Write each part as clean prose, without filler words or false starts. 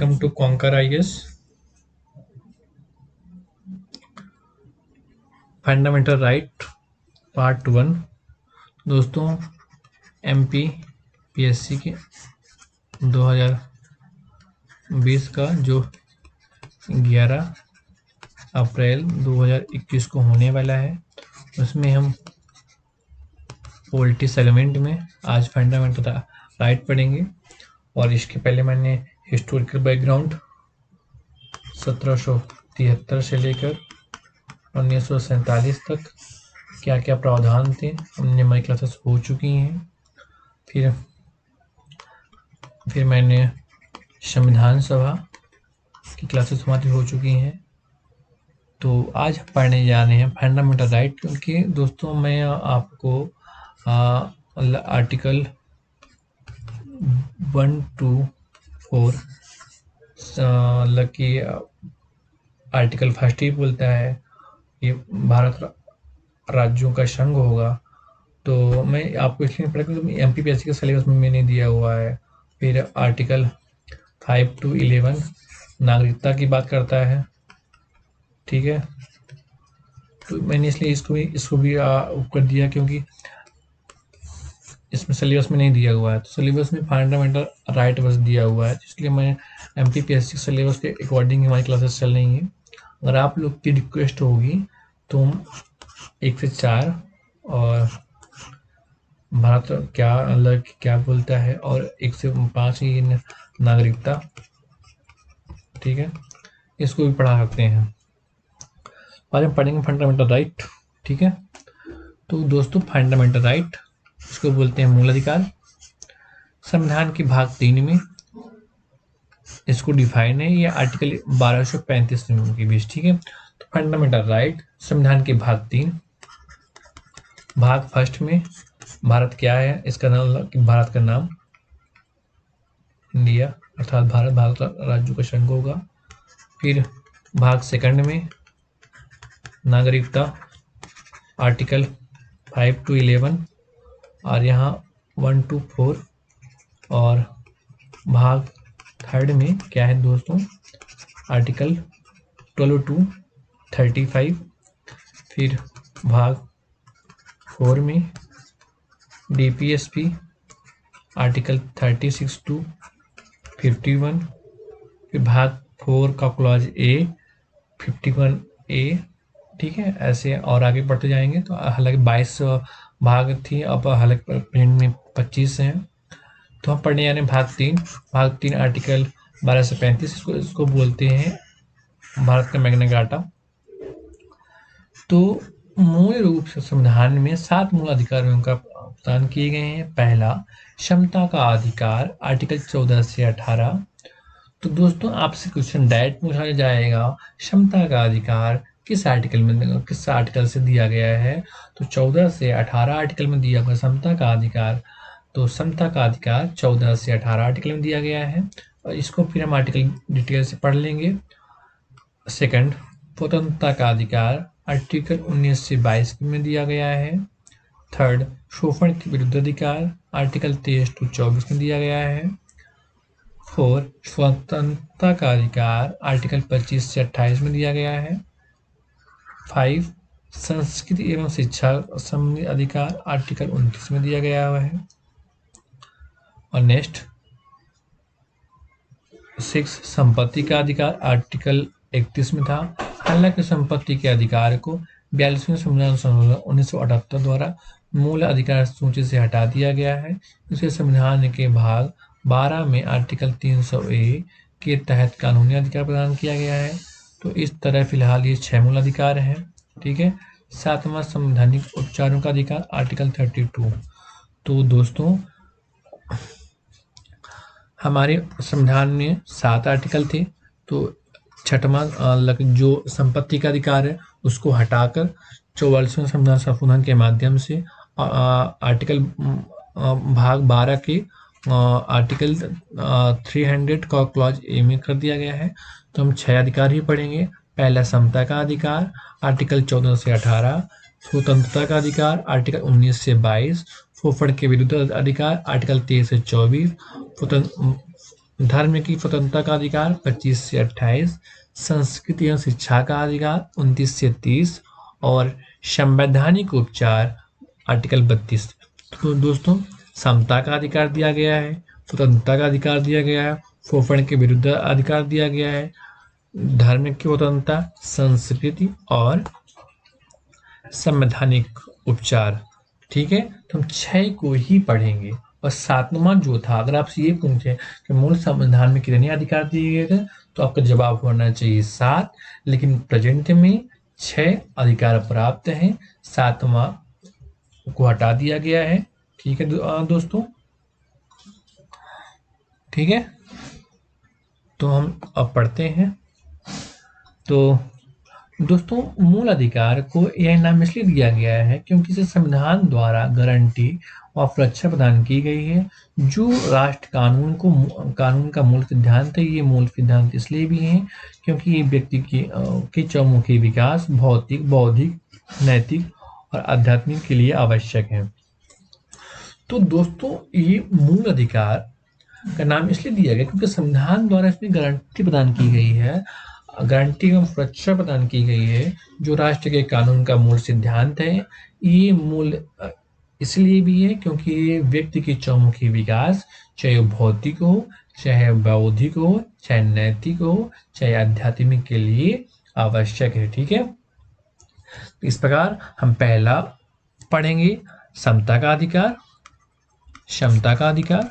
welcome to Conquer IS fundamental right part 1। दोस्तों MP PSC के 2020 का जो 11 अप्रैल 2021 को होने वाला है, उसमें हम पॉलिटी सेगमेंट में आज फंडामेंटल राइट पढ़ेंगे। और इसके पहले मैंने हिस्टोरिकल बैकग्राउंड 1773 से लेकर 1947 तक क्या क्या प्रावधान थे हमने हमारी क्लासेस हो चुकी हैं। फिर मैंने संविधान सभा की क्लासेस हमारी हो चुकी हैं। तो आज पढ़ने जा रहे हैं फंडामेंटल राइट, क्योंकि दोस्तों मैं आपको आर्टिकल 1 to 4 की आर्टिकल फर्स्ट ही बोलता है ये भारत राज्यों का संघ होगा। तो मैं आपको इसलिए पढ़ा क्योंकि एमपीपीएससी के सिलेबस में मैंने दिया हुआ है। फिर आर्टिकल 5 to 11 नागरिकता की बात करता है, ठीक है। तो मैंने इसलिए इसको भी कर दिया क्योंकि इसमें सिलेबस में नहीं दिया हुआ है। तो सिलेबस में फंडामेंटल राइट बस दिया हुआ है, इसलिए मैं एमपीपीएससी सिलेबस के अकॉर्डिंग हमारी क्लासेस चल रही हैं। अगर आप लोग की रिक्वेस्ट होगी तो हम 1 से 4 और भारत क्या अलग क्या बोलता है और 1 से 5 की नागरिकता, ठीक है, इसको भी पढ़ा सकते हैं। आज हम पढ़ेंगे फंडामेंटल राइट, ठीक है। तो दोस्तों फंडामेंटल राइट इसको बोलते हैं मूल अधिकार। संविधान के भाग 3 में इसको डिफाइन है, ये आर्टिकल 1235 के बीच, ठीक है। तो फंडामेंटल राइट संविधान के भाग 3 भाग फर्स्ट में भारत क्या है, इसका नाम भारत का नाम इंडिया अर्थात भारत राज्यों का संघ होगा। फिर भाग सेकंड में नागरिकता आर्टिकल 5 to 11 और यहाँ 1 to 4। और भाग थर्ड में क्या है दोस्तों, आर्टिकल 12 to 35। फिर भाग 4 में डीपीएसपी आर्टिकल 36 to 51। फिर भाग 4 का क्लॉज ए 51A, ठीक है। ऐसे और आगे बढ़ते जाएंगे। तो हालांकि 22 भाग थी, अब हालांकि प्रिंट में 25 हैं। तो हम पढ़ने जा रहे हैं भाग 3 आर्टिकल 12 से 35, इसको बोलते हैं भारत का मैग्ना कार्टा। तो मूल रूप से संविधान में 7 मूल अधिकारों का प्रावधान किए गए हैं। पहला, क्षमता का अधिकार आर्टिकल 14 से 18। तो दोस्तों आपसे क्वेश्चन डायरेक्ट पूछा जाएगा, क्षमता का अधिकार किस आर्टिकल से दिया गया है। तो 14 से 18 आर्टिकल में दिया हुआ क्षमता का अधिकार। तो क्षमता का अधिकार 14 से 18 आर्टिकल में दिया गया है, और इसको फिर हम आर्टिकल डिटेल से पढ़ लेंगे। सेकंड, स्वतंत्रता का अधिकार आर्टिकल 19 से 22 में दिया गया है। थर्ड, शोषण के विरुद्ध अधिकार आर्टिकल 23 to 24 में दिया गया है। 4, स्वतंत्रता का अधिकार आर्टिकल 25 से 28 में दिया गया है। 5, संस्कृति एवं शिक्षा संबंधी अधिकार आर्टिकल 29 में दिया गया हुआ है। और नेक्स्ट 6, संपत्ति का अधिकार आर्टिकल 31 में था। हालांकि संपत्ति के अधिकार को 42वें संविधान संशोधन 1978 द्वारा मूल अधिकार सूची से हटा दिया गया है। इसे संविधान के भाग 12 में आर्टिकल 300A के तहत कानूनी अधिकार प्रदान किया गया है। तो इस तरह फिलहाल ये 6 मूल अधिकार हैं, ठीक है। 7वां, संवैधानिक उपचारों का अधिकार आर्टिकल 32। तो दोस्तों हमारे संविधान में 7 आर्टिकल थे, तो 6वां जो संपत्ति का अधिकार है उसको हटाकर 44वें संविधान संशोधन के माध्यम से आर्टिकल भाग 12 के आर्टिकल 300 का क्लॉज ए में कर दिया गया है। तो हम 6 अधिकार ही पढ़ेंगे। पहला, समता का अधिकार आर्टिकल 14 से 18। स्वतंत्रता का अधिकार आर्टिकल 19 से 22। शोषण के विरुद्ध अधिकार आर्टिकल 23 से 24। धर्म की स्वतंत्रता का अधिकार 25 से 28, संस्कृति एवं शिक्षा का अधिकार 29 से 30 और संवैधानिक उपचार आर्टिकल 32। तो दोस्तों समता का अधिकार दिया गया है, स्वतंत्रता का अधिकार दिया गया है, शोषण के विरुद्ध अधिकार दिया गया है, धर्म की स्वतंत्रता, संस्कृति और संवैधानिक उपचार। ठीक है, तो हम 6 को ही पढ़ेंगे। और 7वां जो था, अगर आपसे ये पूछे कि मूल संविधान में कितने अधिकार दिए गए थे, तो आपका जवाब होना चाहिए 7, लेकिन प्रेजेंट में 6 अधिकार प्राप्त हैं, 7वां को हटा दिया गया है। ठीक है दोस्तों, ठीक है, तो हम अब पढ़ते हैं। तो दोस्तों मूल अधिकार को यह नाम इसलिए दिया गया है क्योंकि इसे संविधान द्वारा गारंटी और सुरक्षा प्रदान की गई है। जो राष्ट्र कानून का मूल सिद्धांत है, ये मूल सिद्धांत इसलिए भी हैं क्योंकि ये व्यक्ति के चौमुखी विकास भौतिक, बौद्धिक, नैतिक और आध्यात्मिक के लिए आवश्यक है। तो दोस्तों ये मूल अधिकार का नाम इसलिए दिया गया क्योंकि संविधान द्वारा इसमें गारंटी प्रदान की गई है, गारंटी एवं सुरक्षा प्रदान की गई है। जो राष्ट्र के कानून का मूल सिद्धांत है, ये मूल इसलिए भी है क्योंकि ये व्यक्ति की चौमुखी विकास, चाहे भौतिक हो, चाहे बौद्धिक हो, चाहे नैतिक हो, चाहे आध्यात्मिक के लिए आवश्यक है। ठीक है, इस प्रकार हम पहला पढ़ेंगे समता का अधिकार, क्षमता का अधिकार।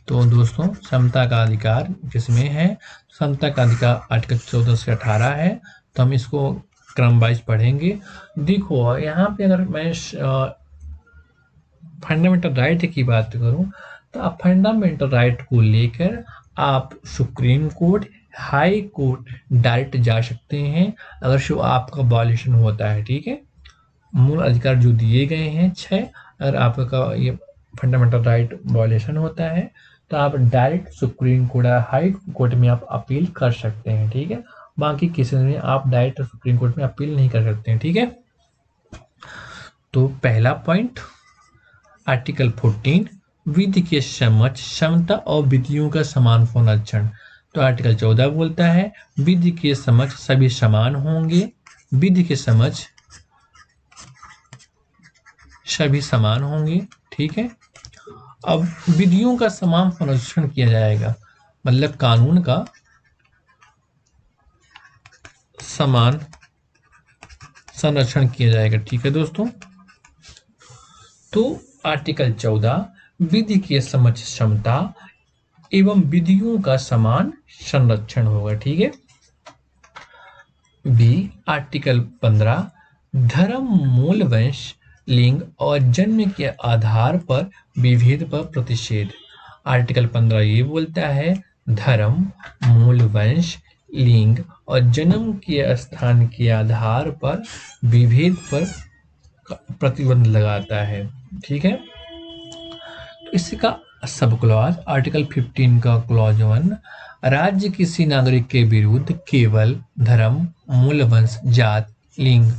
तो दोस्तों समता का अधिकार किसमें है? समता का अधिकार आर्टिकल 14 से 18 है। तो हम इसको क्रम वाइज पढ़ेंगे। देखो यहाँ पे अगर मैं फंडामेंटल राइट की बात करूं तो आप फंडामेंटल राइट को लेकर आप supreme court, high court direct जा सकते हैं अगर जो आपका वॉल्यूशन होता है। ठीक है, मूल अधिकार जो दिए गए हैं 6, अगर आपका ये फंडामेंटल राइट वॉल्यूशन होता है तो आप डायरेक्ट सुप्रीम कोर्ट या हाई कोर्ट में आप अपील कर सकते हैं। ठीक है, बाकी केसेस में आप डायरेक्ट सुप्रीम कोर्ट में अपील नहीं कर सकते हैं। ठीक है, तो पहला पॉइंट आर्टिकल 14 विधि के समक्ष क्षमता और विधियों का समान संरक्षण। तो आर्टिकल 14 बोलता है विधि के समक्ष सभी समान होंगे, विधि के समक्ष सभी समान होंगे। ठीक है, अब विधियों का समान संरक्षण किया जाएगा, मतलब कानून का समान संरक्षण किया जाएगा। ठीक है दोस्तों, तो आर्टिकल 14 विधि के समक्ष क्षमता एवं विधियों का समान संरक्षण होगा। ठीक है, बी आर्टिकल 15 धर्म, मूल वंश, लिंग और जन्म के आधार पर विभेद पर प्रतिषेध। आर्टिकल 15 ये बोलता है धर्म, मूल वंश, लिंग और जन्म के स्थान के आधार पर विभेद पर प्रतिबंध लगाता है। ठीक है, तो इसका सब क्लॉज आर्टिकल 15 का क्लॉज 1 राज्य किसी नागरिक के विरुद्ध केवल धर्म, मूल वंश, जात, लिंग,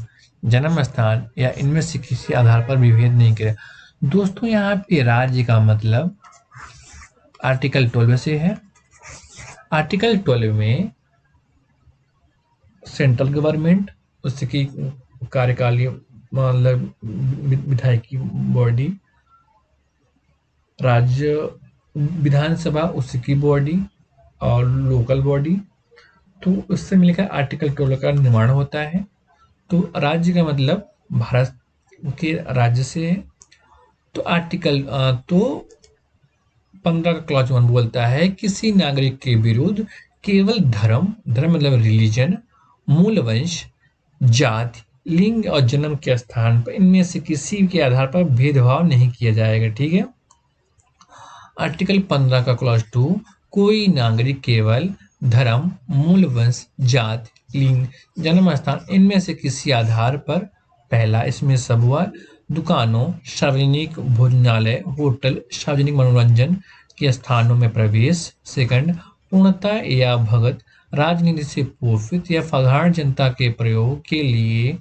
जन्म स्थान या इनमें से किसी आधार पर विभेद नहीं करे। दोस्तों यहाँ पे राज्य का मतलब आर्टिकल 12 से है। आर्टिकल 12 में सेंट्रल गवर्नमेंट, उसकी कार्यकालीय मतलब विधायकी बॉडी, राज्य विधानसभा उसकी बॉडी और लोकल बॉडी, तो उससे मिलकर आर्टिकल 12 का निर्माण होता है। तो राज्य का मतलब भारत के राज्य से है। तो आर्टिकल 15 का क्लॉज 1 बोलता है किसी नागरिक के विरुद्ध केवल धर्म मतलब रिलीजन, मूल वंश, जाति, लिंग और जन्म के स्थान पर इनमें से किसी के आधार पर भेदभाव नहीं किया जाएगा। ठीक है, आर्टिकल 15 का क्लॉज 2 कोई नागरिक केवल धर्म, मूल वंश, जाति, लिंग, जन्म स्थान इनमें से किसी आधार पर, पहला इसमें सब हुआ दुकानों, सार्वजनिक भोजनालय, होटल, सार्वजनिक मनोरंजन के स्थानों में प्रवेश, सेकंड पूर्णता या भगत राजनीति से पोषित या साधारण जनता के प्रयोग के लिए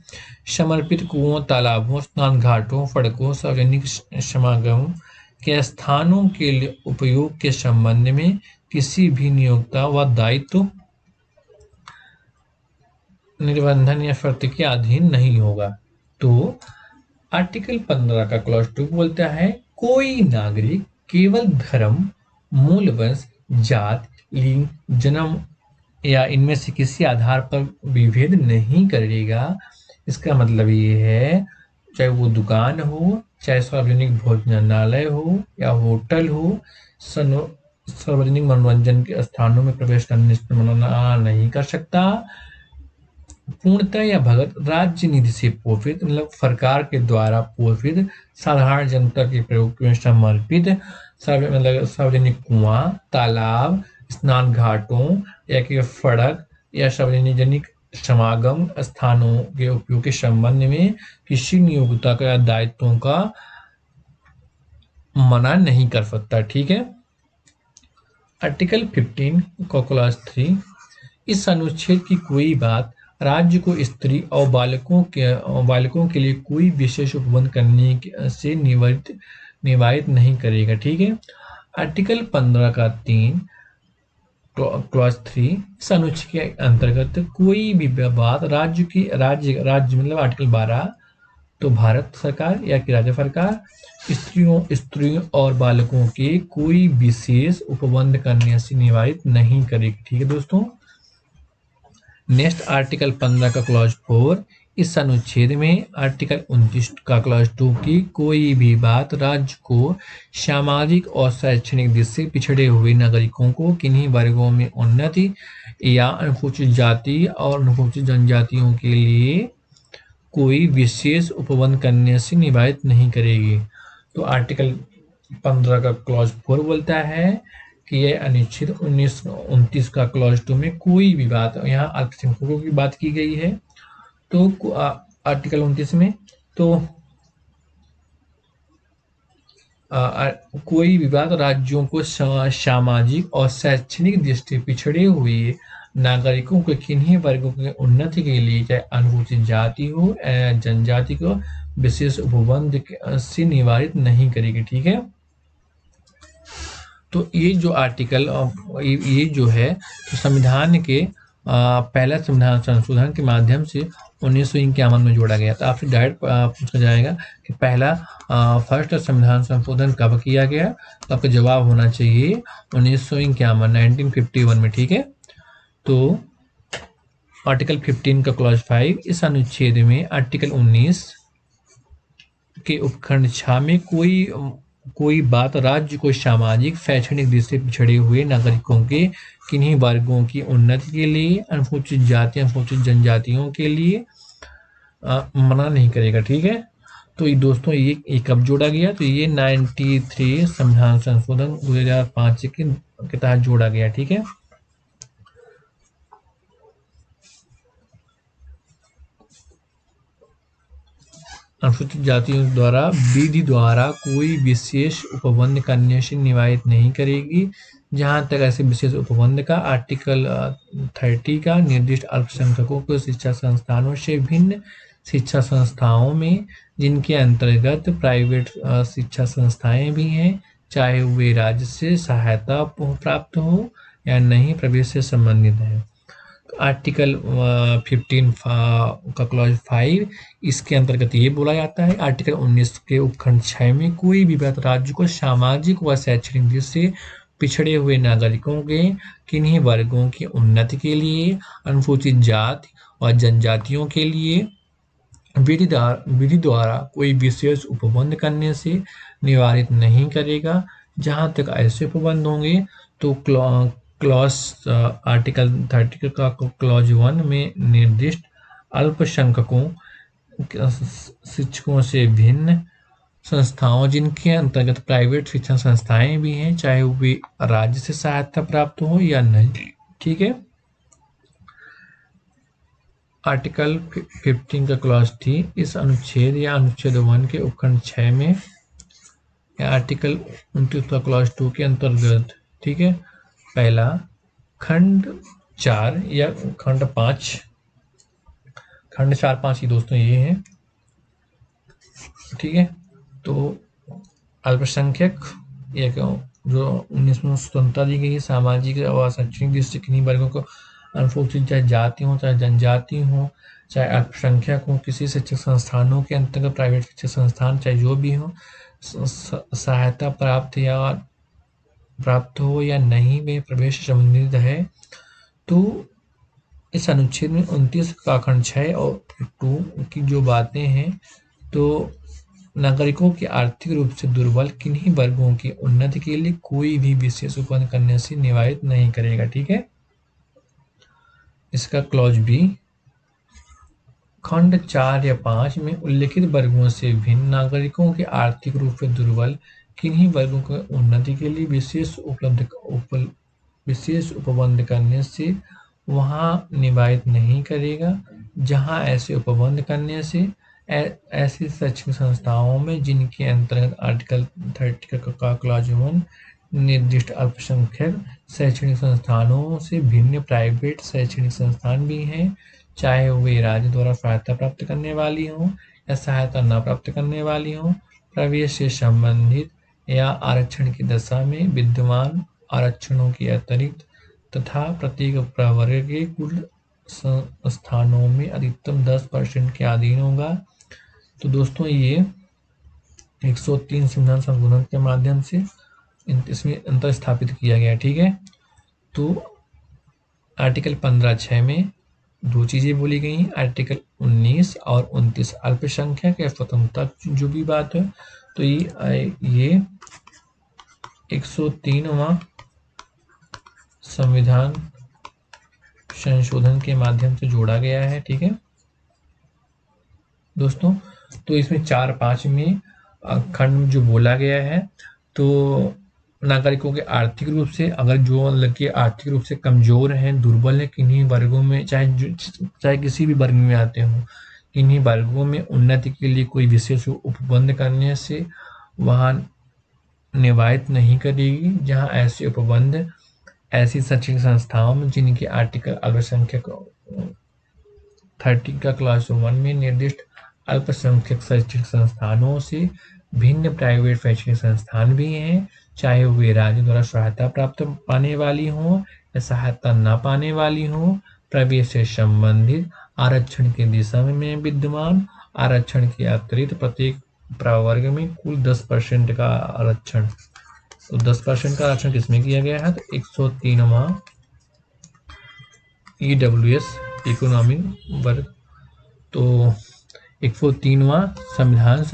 समर्पित कुओं, तालाबों, स्नान घाटों, सड़कों, सार्वजनिक समागमों के स्थानों के लिए उपयोग के संबंध में किसी भी नियोक्ता व दायित्व निर्बंधन या शर्त के अधीन नहीं होगा। तो आर्टिकल 15 का क्लॉज 2 बोलता है कोई नागरिक केवल धर्म, मूल वंश, जात, लिंग, जन्म या इनमें से किसी आधार पर विभेद नहीं करेगा। इसका मतलब ये है, चाहे वो दुकान हो, चाहे सार्वजनिक भोजनालय हो या होटल हो, सार्वजनिक मनोरंजन के स्थानों में प्रवेश करने से मना नहीं कर सकता। पूर्णतः या भगत राज्य निधि से पोषित, मतलब सरकार के द्वारा पोषित, साधारण जनता के प्रयोग में समर्पित मतलब सार्वजनिक कुआं, तालाब, स्नान घाटों या कि सड़क या सार्वजनिक समागम स्थानों के उपयोग के संबंध में किसी नियोक्ता का दायित्वों का मना नहीं कर सकता। ठीक है। आर्टिकल 15 का क्लॉज 3, इस अनुच्छेद की कोई बात राज्य को स्त्री और बालकों के लिए कोई विशेष उपबंध करने से निवारित नहीं करेगा। ठीक है। आर्टिकल 15 का 3 क्लॉज 3, इस अनुच्छेद के अंतर्गत कोई भी बात राज्य मतलब आर्टिकल 12, तो भारत सरकार या कि राज्य सरकार स्त्रियों और बालकों के कोई विशेष उपबंध करने से निवारित नहीं करेगी। ठीक है दोस्तों। नेक्स्ट आर्टिकल 15 का क्लॉज 4, इस अनुच्छेद में आर्टिकल 29 का क्लॉज 2 की कोई भी बात राज्य को सामाजिक और शैक्षणिक दृष्टि से पिछड़े हुए नागरिकों को किन्हीं वर्गों में उन्नति या अनुसूचित जाति और अनुसूचित जनजातियों के लिए कोई विशेष उपबंध करने से निवारित नहीं करेगी। तो आर्टिकल 15 का क्लॉज 4 बोलता है कि यह अनुच्छेद 29 का क्लॉज 2 में कोई भी बात, यहाँ अल्पसंख्यकों की बात की गई है, तो आर्टिकल 29 में तो कोई भी बात राज्यों को सामाजिक और शैक्षणिक दृष्टि पिछड़े हुए नागरिकों को किन्हीं वर्गों की उन्नति के लिए, चाहे अनुसूचित जाति हो या जनजाति को, विशेष उपबंध से निवारित नहीं करेगी। ठीक है। तो ये जो आर्टिकल ये जो है तो संविधान के पहला संविधान संशोधन के माध्यम से 1951 में जोड़ा गया। तो आपसे डायरेक्ट पूछा जाएगा कि पहला फर्स्ट संविधान संशोधन कब किया गया, तो आपका जवाब होना चाहिए 1951, 1951 में। ठीक है। तो आर्टिकल 15 का क्लॉज 5, इस अनुच्छेद में आर्टिकल 19 के उपखंड 6 में कोई बात राज्य को सामाजिक शैक्षणिक दृष्टि से पिछड़े हुए नागरिकों के किन्हीं वर्गों की उन्नति के लिए, अनुसूचित जाति अनुसूचित जनजातियों के लिए मना नहीं करेगा। ठीक है। तो ये दोस्तों ये कब जोड़ा गया, तो ये 93 संविधान संशोधन 2005 के तहत जोड़ा गया। ठीक है। अनुसूचित जातियों द्वारा विधि द्वारा कोई विशेष उपबंध करने से निवारित नहीं करेगी। जहां तक ऐसे विशेष उपबंध का आर्टिकल 30 का निर्दिष्ट अल्पसंख्यकों को शिक्षा संस्थानों से भिन्न शिक्षा संस्थाओं में, जिनके अंतर्गत प्राइवेट शिक्षा संस्थाएं भी हैं, चाहे वे राज्य से सहायता प्राप्त हो या नहीं, प्रवेश से संबंधित है। आर्टिकल 15 का क्लॉज 5, इसके अंतर्गत ये बोला जाता है आर्टिकल 19 के उपखंड 6 में कोई भी बात राज्य को सामाजिक व शैक्षणिक दृष्टि से पिछड़े हुए नागरिकों के किन्हीं वर्गों की उन्नति के लिए, अनुसूचित जाति और जनजातियों के लिए विधि द्वारा कोई विशेष उपबंध करने से निवारित नहीं करेगा। जहां तक ऐसे उपबंध होंगे तो क्लॉज आर्टिकल 30 का क्लॉज 1 में निर्दिष्ट अल्पसंख्यकों शिक्षकों से भिन्न संस्थाओं, जिनके अंतर्गत प्राइवेट शिक्षण संस्थाएं भी हैं, चाहे वे राज्य से सहायता प्राप्त हो या नहीं। ठीक है। आर्टिकल 15 का क्लॉज 3, इस अनुच्छेद या अनुच्छेद 1 के उपखंड 6 में या आर्टिकल 29 का क्लॉज 2 के अंतर्गत, ठीक है, पहला खंड 4 या खंड 5, खंड 4, 5 ही दोस्तों ये हैं। ठीक है। तो अल्पसंख्यक या जो 19 में स्वतंत्रता दी गई है, सामाजिक और शैक्षणिक दृष्टि से किन्हीं वर्गों को अनुसूचित, चाहे जाति हो, चाहे जनजाति हो, चाहे अल्पसंख्यक हो, किसी शिक्षक संस्थानों के अंतर्गत प्राइवेट शिक्षक संस्थान चाहे जो भी हो, सहायता प्राप्त हो या नहीं में प्रवेश संबंधित है। तो इस अनुच्छेद में 29 का खंड 6 और 2 की जो बातें हैं, तो नागरिकों के आर्थिक रूप से दुर्बल किन्हीं वर्गों की उन्नति के लिए कोई भी विशेष उपबंध करने से निवारित नहीं करेगा। ठीक है, इसका क्लॉज बी, खंड 4 या 5 में उल्लिखित वर्गों से भिन्न नागरिकों के आर्थिक रूप से दुर्बल किन्हीं वर्गों की उन्नति के लिए विशेष उपबंध करने से वहाँ निवारित नहीं करेगा। जहाँ ऐसे उपबंध करने से ऐसी शैक्षणिक संस्थाओं में जिनके अंतर्गत आर्टिकल 30 का क्लॉज 1 निर्दिष्ट अल्पसंख्यक शैक्षणिक संस्थानों से भिन्न प्राइवेट शैक्षणिक संस्थान भी हैं, चाहे वे राज्य द्वारा सहायता प्राप्त करने वाली हों या सहायता न प्राप्त करने वाली हों, प्रवेश से संबंधित या आरक्षण की दशा में विद्यमान आरक्षणों के अतिरिक्त तथा प्रत्येक प्रवर्ग के कुल स्थानों में अधिकतम 10% के अधीन होगा। तो दोस्तों ये 103 संविधान संशोधन के माध्यम से इसमें अंतर स्थापित किया गया। ठीक है, तो आर्टिकल 15(6) में दो चीजें बोली गई, आर्टिकल 19 और 29 अल्पसंख्यक या स्वतंत्रता जो भी बात है, तो ये 103वां संविधान संशोधन के माध्यम से जोड़ा गया है। ठीक है दोस्तों, तो इसमें 4-5 में खंड जो बोला गया है, तो नागरिकों के आर्थिक रूप से अगर जो लड़के आर्थिक रूप से कमजोर हैं, दुर्बल है, किन्हीं वर्गों में चाहे किसी भी वर्ग में आते हों, किन्हीं वर्गों में उन्नति के लिए कोई विशेष उपबंध करने से वहाँ निवारित नहीं करेगी। जहाँ ऐसे उपबंध ऐसी शैक्षणिक संस्थाओं में जिनके आर्टिकल अल्पसंख्यक 30 का क्लॉज 1 में निर्दिष्ट अल्पसंख्यक शैक्षणिक संस्थानों से भिन्न प्राइवेट शैक्षणिक संस्थान भी हैं, चाहे वे राज्य द्वारा सहायता प्राप्त पाने वाली हों या सहायता न पाने वाली हों, प्रवेश से संबंधित आरक्षण की दिशा में विद्यमान आरक्षण के अतिरिक्त प्रत्येक प्रवर्ग में कुल 10% का आरक्षण। तो 10% का आरक्षण किसमें किया गया है, तो 103वां EWS इकोनॉमिक वर्ग, तो 103वां संविधान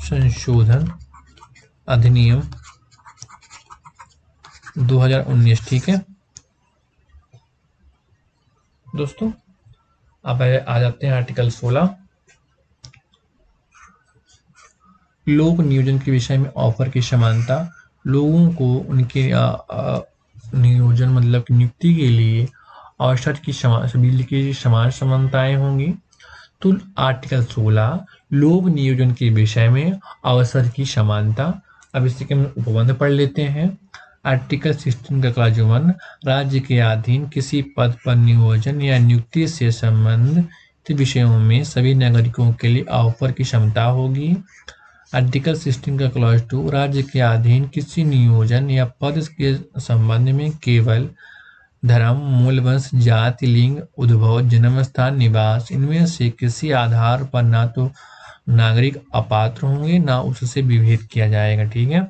संशोधन अधिनियम 2019। ठीक है दोस्तों, अब आ जाते हैं आर्टिकल 16, लोक नियोजन के विषय में ऑफर की समानता। लोगों को उनके नियोजन मतलब नियुक्ति के लिए अवसर की समान समानताएं होंगी। तो आर्टिकल 16 लोक नियोजन के विषय में अवसर की समानता। अब इसके हम उपबंध पढ़ लेते हैं। आर्टिकल 16 का क्लॉज 1 राज्य के अधीन किसी पद पर नियोजन या नियुक्ति से संबंधित विषयों में सभी नागरिकों के लिए ऑफर की क्षमता होगी। आर्टिकल 16 का क्लॉज 2 राज्य के अधीन किसी नियोजन या पद के संबंध में केवल धर्म, मूल वंश, जाति, लिंग, उद्भव, जन्म स्थान, निवास इनमें से किसी आधार पर ना तो नागरिक अपात्र होंगे ना उससे विभेद किया जाएगा। ठीक है,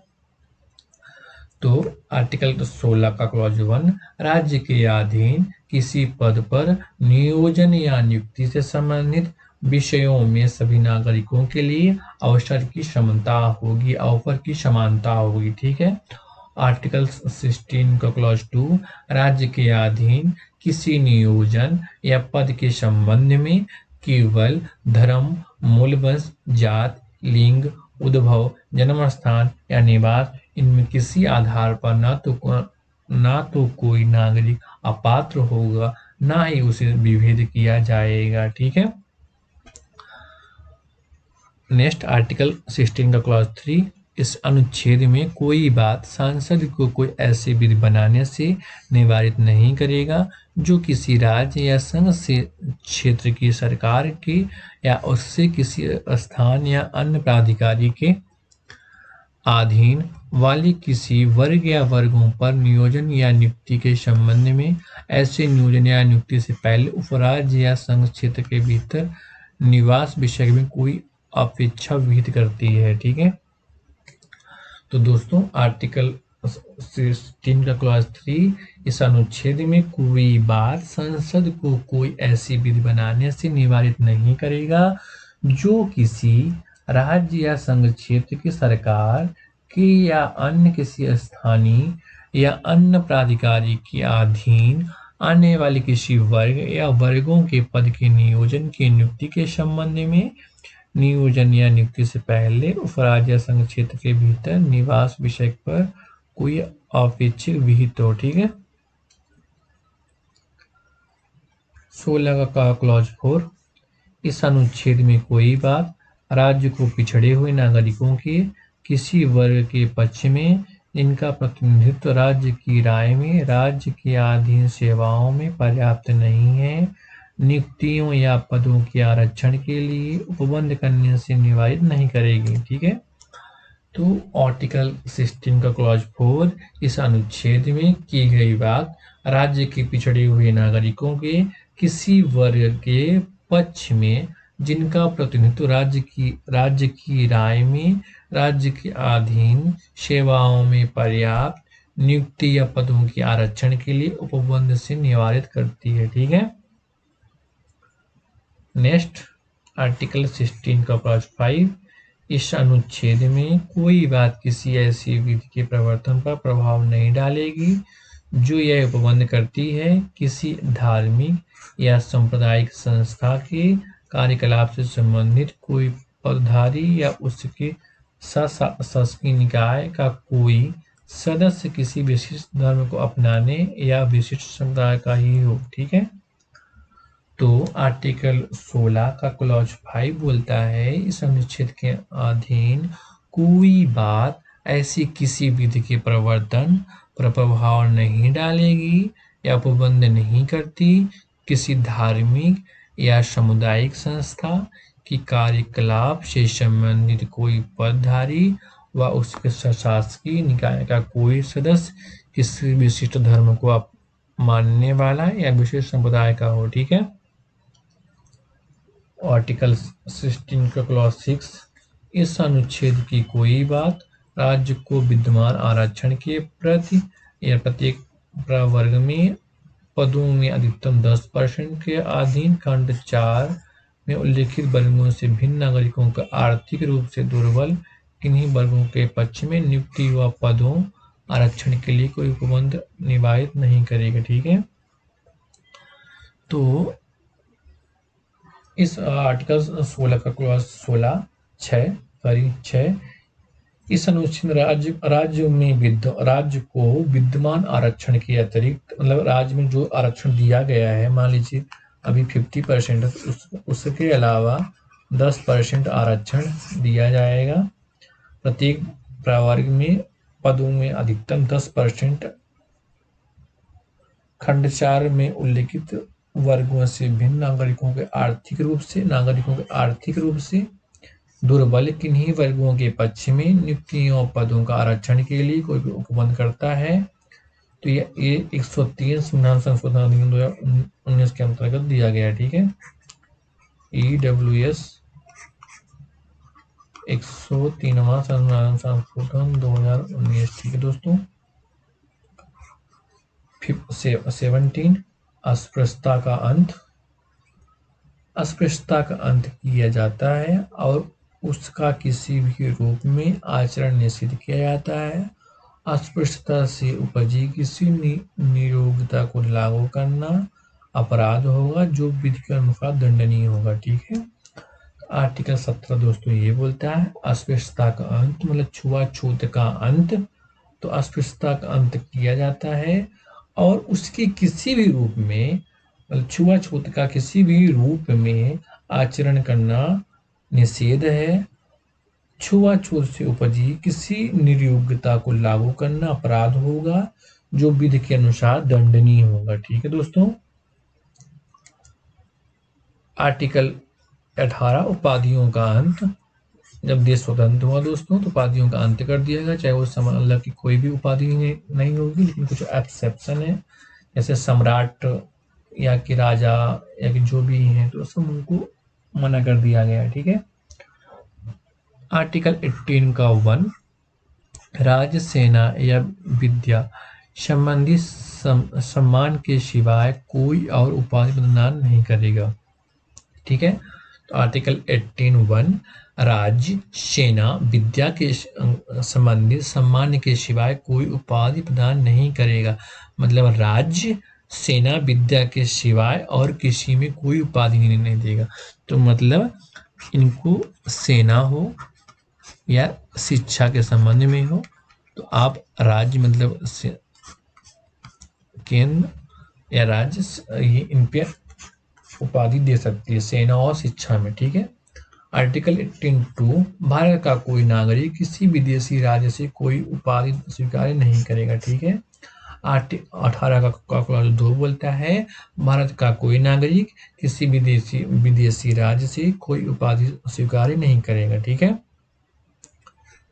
तो आर्टिकल 16 का क्लॉज 1 राज्य के अधीन किसी पद पर नियोजन या नियुक्ति से संबंधित विषयों में सभी नागरिकों के लिए अवसर की समानता होगी, ऑफर की समानता होगी। ठीक है, आर्टिकल 16 का क्लॉज 2 राज्य के अधीन किसी नियोजन या पद के संबंध में केवल धर्म, मूल वंश, जात, लिंग, उद्भव, जन्म स्थान या निवास इनमें किसी आधार पर ना तो कोई नागरिक अपात्र होगा ना ही उसे विभेद किया जाएगा। ठीक है, नेक्स्ट आर्टिकल 16 का क्लॉज 3 इस अनुच्छेद में कोई बात सांसद को कोई ऐसी विधि बनाने से निवारित नहीं करेगा जो किसी राज्य या संघ से क्षेत्र की सरकार के या उससे किसी स्थान या अन्य प्राधिकारी के अधीन वाले किसी वर्ग या वर्गों पर नियोजन या नियुक्ति के संबंध में ऐसे नियोजन या नियुक्ति से पहले उपराज्य या संघ क्षेत्र के भीतर निवास विषय में कोई अपेक्षा विहित करती है। ठीक है, तो दोस्तों आर्टिकल 16 का क्लॉज 3, इस अनुच्छेद में कोई बात संसद को कोई ऐसी विधि बनाने से निवारित नहीं करेगा जो किसी राज्य या संघ क्षेत्र की सरकार के या अन्य किसी स्थानीय या अन्य प्राधिकारी के अधीन आने वाले किसी वर्ग या वर्गों के पद के नियोजन की नियुक्ति के संबंध में नियोजन या नियुक्ति से पहले उपराज्य या संघ क्षेत्र के भीतर निवास विषय पर कोई अपेक्षित विहित हो। ठीक है, 16 का क्लॉज 4, इस अनुच्छेद में कोई बात राज्य को पिछड़े हुए नागरिकों के किसी वर्ग के पक्ष में जिनका प्रतिनिधित्व राज्य की राय में राज्य के अधीन सेवाओं में पर्याप्त नहीं है, नियुक्तियों या पदों के आरक्षण के लिए उपबंध करने से निवारित नहीं करेगी। ठीक है, तो आर्टिकल 16 का क्लॉज 4, इस अनुच्छेद में की गई बात राज्य के पिछड़े हुए नागरिकों के किसी वर्ग के पक्ष में जिनका प्रतिनिधित्व राज्य की राय में राज्य के अधीन सेवाओं में पर्याप्त नियुक्ति या पदों के आरक्षण के लिए उपबंध से निवारित करती है। ठीक है, नेक्स्ट आर्टिकल 16 का क्लॉज 5, इस अनुच्छेद में कोई बात किसी ऐसी विधि के प्रवर्तन पर प्रभाव नहीं डालेगी जो यह उपबंध करती है किसी धार्मिक या सांप्रदायिक संस्था के कार्यकलाप से संबंधित कोई पदधारी या उसके शासकीय निकाय का कोई सदस्य किसी विशिष्ट धर्म को अपनाने या विशिष्ट समुदाय का ही हो। ठीक है, तो आर्टिकल 16 का क्लॉज 5 बोलता है इस अनुच्छेद के अधीन कोई बात ऐसी किसी विधि के प्रवर्तन पर प्रभाव नहीं डालेगी या उपबंध नहीं करती किसी धार्मिक या सामुदायिक संस्था की कार्यकलाप से संबंधित कोई पदधारी व उसके शासकीय निकाय का कोई सदस्य किसी विशिष्ट धर्म को मानने वाला या विशेष समुदाय का हो। ठीक है, आर्टिकल 16 का क्लॉज 6, इस अनुच्छेद की कोई बात राज्य को विद्यमान आरक्षण के प्रति या प्रत्येक प्रवर्ग में पदों में अधिकतम 10% के अधीन खंड 4 में उल्लिखित वर्गों से भिन्न नागरिकों का आर्थिक रूप से दुर्बल किन्हीं वर्गों के पक्ष में नियुक्ति व पदों आरक्षण के लिए कोई उपबंध निवारित नहीं करेगा। ठीक है, तो इस आर्टिकल 16 का क्लॉज 6 इस अनुच्छेद राज्य को विद्यमान आरक्षण के अतिरिक्त, मतलब राज्य में जो आरक्षण दिया गया है, मान लीजिए अभी 50% है, उसके अलावा 10% आरक्षण दिया जाएगा। प्रत्येक प्रवर्ग में पदों में अधिकतम 10%, खंड 4 में उल्लिखित वर्गों से भिन्न नागरिकों के आर्थिक रूप से दुर्बल किन्हीं वर्गों के पक्ष में नियुक्तियों पदों का आरक्षण के लिए कोई भी उपबंध करता है तो ये 103 संविधान संशोधन अधिनियम 2019 के अंतर्गत दिया गया है। ठीक है, EWS 103वां संविधान संशोधन 2019। ठीक है दोस्तों, 17 अस्पृश्यता का अंत। अस्पृश्यता का अंत किया जाता है और उसका किसी भी रूप में आचरण निषिद्ध किया जाता है। अस्पृश्यता से उपजी किसी नियोक्ता को लागू करना अपराध होगा जो विधि के अनुसार दंडनीय होगा। ठीक है, आर्टिकल 17 दोस्तों ये बोलता है अस्पृश्यता का अंत मतलब छुआछूत का अंत। तो अस्पृश्यता का अंत किया जाता है और उसके किसी भी रूप में, मतलब छुआछूत का किसी भी रूप में आचरण करना निषेध है। छुआछूत से उपजी किसी नियोक्ता को लागू करना अपराध होगा जो विधि के अनुसार दंडनीय होगा। ठीक है दोस्तों, आर्टिकल 18 उपाधियों का अंत। जब देश स्वतंत्र हुआ दोस्तों तो उपाधियों का अंत कर दिया गया, चाहे वो मतलब की कोई भी उपाधि नहीं होगी, लेकिन कुछ एक्सेप्शन है, जैसे सम्राट या कि राजा या कि जो भी हैं तो सब उनको मना कर दिया गया है। ठीक है। आर्टिकल 18 का 1, राज्य, सेना या विद्या संबंधी सम्मान के सिवाय कोई और उपाधि प्रदान नहीं करेगा। ठीक है। तो आर्टिकल 18(1) राज्य, सेना, विद्या के संबंधित सम्मान के सिवाय कोई उपाधि प्रदान नहीं करेगा। मतलब राज्य, सेना, विद्या के सिवाय और किसी में कोई उपाधि नहीं देगा। तो मतलब इनको सेना हो या शिक्षा के संबंध में हो तो आप राज्य मतलब केंद्र या राज्य ये इन पे उपाधि दे सकती है, सेना और शिक्षा में। ठीक है। आर्टिकल 18(2) भारत का कोई नागरिक किसी विदेशी राज्य से कोई उपाधि स्वीकार नहीं करेगा। ठीक है। 18 का क्लॉज 2 बोलता है भारत का कोई नागरिक किसी विदेशी राज्य से कोई उपाधि स्वीकार नहीं करेगा। ठीक है।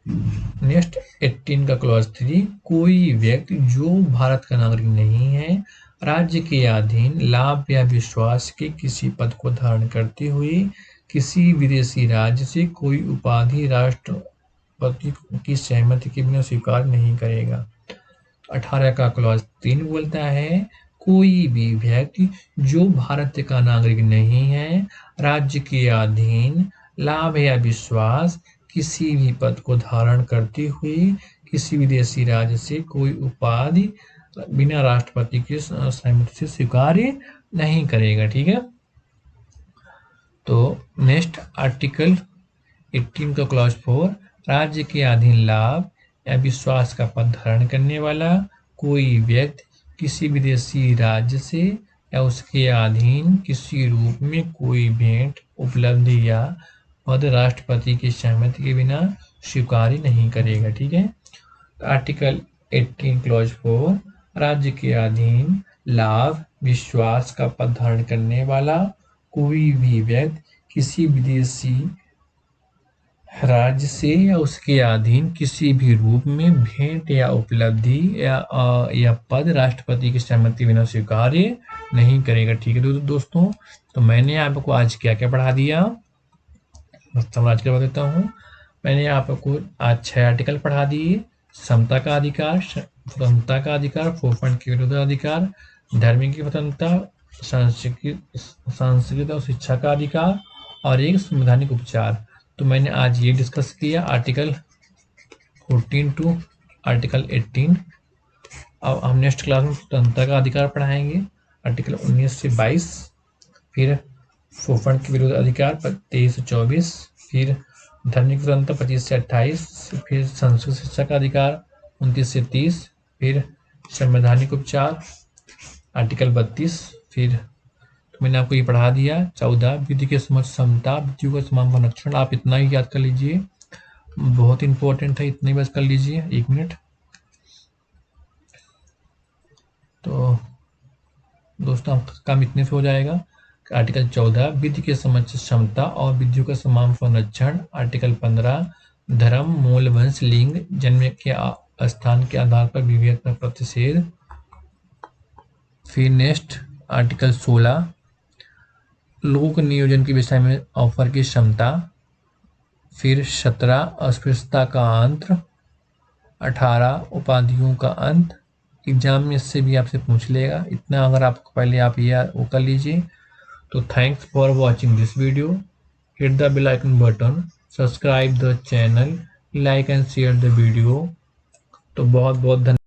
नेक्स्ट 18 का क्लॉज 3, कोई व्यक्ति जो भारत का नागरिक नहीं है राज्य के अधीन लाभ या विश्वास के किसी पद को धारण करते हुए किसी विदेशी राज्य से कोई उपाधि राष्ट्रपति की सहमति के बिना स्वीकार नहीं करेगा। 18 का क्लॉज 3 बोलता है कोई भी व्यक्ति जो भारत का नागरिक नहीं है राज्य के अधीन लाभ या विश्वास किसी भी पद को धारण करते हुए किसी विदेशी राज्य से कोई उपाधि बिना राष्ट्रपति की सहमति से स्वीकार नहीं करेगा। ठीक है। तो नेक्स्ट आर्टिकल 18 का क्लॉज 4, राज्य के अधीन लाभ या विश्वास का पद धारण करने वाला कोई व्यक्ति किसी विदेशी राज्य से या उसके अधीन किसी रूप में कोई भेंट, उपलब्धि या पद राष्ट्रपति की सहमति के बिना स्वीकार नहीं करेगा। ठीक है। आर्टिकल 18 क्लॉज 4, राज्य के अधीन लाभ, विश्वास का पद धारण करने वाला कोई भी व्यक्ति किसी विदेशी राज्य से या उसके अधीन किसी भी रूप में भेंट या उपलब्धि या पद राष्ट्रपति की सहमति बिना स्वीकार नहीं करेगा। ठीक है दोस्तों, तो मैंने आपको आज क्या क्या पढ़ा दिया, आज क्या बता देता हूँ। मैंने आपको आज 6 आर्टिकल पढ़ा दिए। समता का अधिकार, स्वतंत्रता का अधिकार, शोषण के विरुद्ध अधिकार, धर्म की स्वतंत्रता, संस्कृत और शिक्षा का अधिकार और एक संवैधानिक उपचार। तो मैंने आज ये डिस्कस किया आर्टिकल 14 टू आर्टिकल 18। अब हम नेक्स्ट क्लास में स्वतंत्रता का अधिकार पढ़ाएंगे, आर्टिकल 19 से 22, फिर शोषण के विरुद्ध अधिकार 23 से 24, फिर धर्म की स्वतंत्रता 25 से 28, फिर संस्कृत शिक्षा का अधिकार 29 से 30, फिर संवैधानिक उपचार आर्टिकल 32, फिर तो मैंने आपको ये पढ़ा दिया 14 विधि के समक्ष समता, विधियों का समान संरक्षण। आप इतना ही याद कर लीजिए, बहुत इंपॉर्टेंट है, इतना ही बस कर लीजिए। 1 मिनट। तो दोस्तों काम इतने से हो जाएगा। आर्टिकल 14 विधि के समक्ष समता और विधियों का समान संरक्षण। आर्टिकल 15 धर्म, मूल, वंश, लिंग, जन्म के स्थान के आधार पर विभेद पर प्रतिषेध। फिर नेक्स्ट आर्टिकल 16 लोक नियोजन के विषय में ऑफर की क्षमता। फिर 17 अस्पृश्यता का अंत। 18 उपाधियों का अंत। एग्जाम में इससे भी आपसे पूछ लेगा, इतना अगर आपको पहले आप ये वो कर लीजिए। तो thanks for watching this video, hit the bell icon button, subscribe the channel, like and share the video. तो बहुत बहुत धन्यवाद।